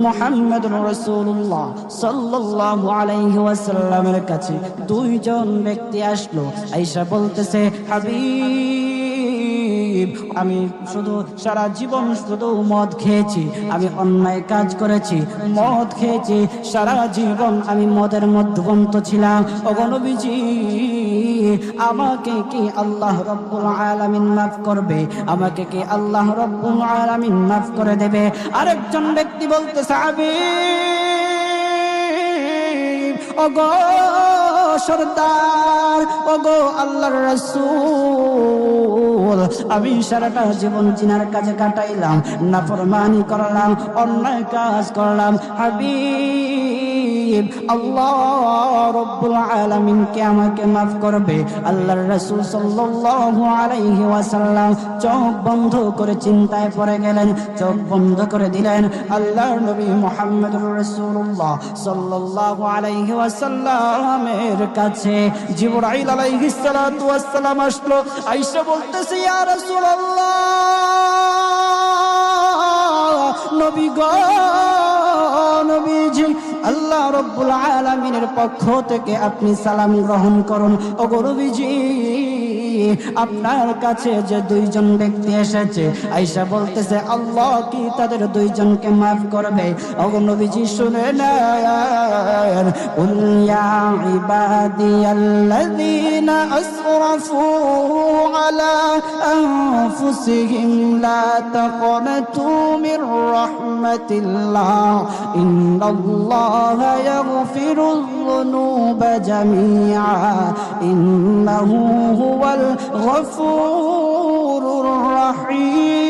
মুহাম্মদুর রাসূলুল্লাহ সাল্লাল্লাহু আলাইহি ওয়াসাল্লামের কাছে দুইজন ব্যক্তি আসলো, আয়েশা বলতেছে, হাবিব, আমি শুধু সারা জীবন শুধু মদ খেয়েছি, আমি অন্যায় কাজ করেছি, মদ খেয়েছি, সারা জীবন আমি মদের মধ্যবন্ত ছিলাম। ওগো নবীজি, আমাকে কি আল্লাহ রাব্বুল আলামিন মাফ করবে? আমাকে কি আল্লাহ রাব্বুল আলামিন মাফ করে দেবে? আরেকজন ব্যক্তি বলতেছে, হাবিব, ওগো সরদার, ওগো আল্লাহর রাসূল, আমি সারাটা জীবন জিনার কাজে কাটাইলাম, নাফরমানি করলাম, অন্যায় কাজ করলাম। হাবিব, আল্লাহ রাব্বুল আলামিন কে আমাকে মাফ করবে? আল্লাহর রাসূল সাল্লাল্লাহু আলাইহি ওয়াসাল্লাম চোখ বন্ধ করে চিন্তায় পড়ে গেলেন, চোখ বন্ধ করে দিলেন। আল্লাহর নবী মুহাম্মদুর রাসূলুল্লাহ সাল্লাল্লাহু আলাইহি ওয়াসাল্লামের কাছে জিবরাইল আলাইহিস সালাতু ওয়াস সালাম আসলো। আয়েশা বলতেছে, ইয়া রাসূলুল্লাহ, নবী গো, নবীজি, আল্লাহ রাব্বুল আলামিনের পক্ষ থেকে আপনি সালাম গ্রহণ করুন। ওগো নবীজি, আপনার কাছে যে দুইজন ব্যক্তি এসেছে, আয়েশা বলতেছে, আল্লাহ কি তাদের দুইজনকে মাফ করবে? ওগো নবীজি, শুনে নেন, কুল ইয়া ইবাদিয়াল্লাযীনা আসরাফু আলা আনফুসিহিম লা তাকনাতু মির রাহমাতিল্লাহ ইন্নাল্লাহা ইয়াগফিরুয যুনুবা জামিআ ইন্নাহু হুয়াল গফুরুর রহিম।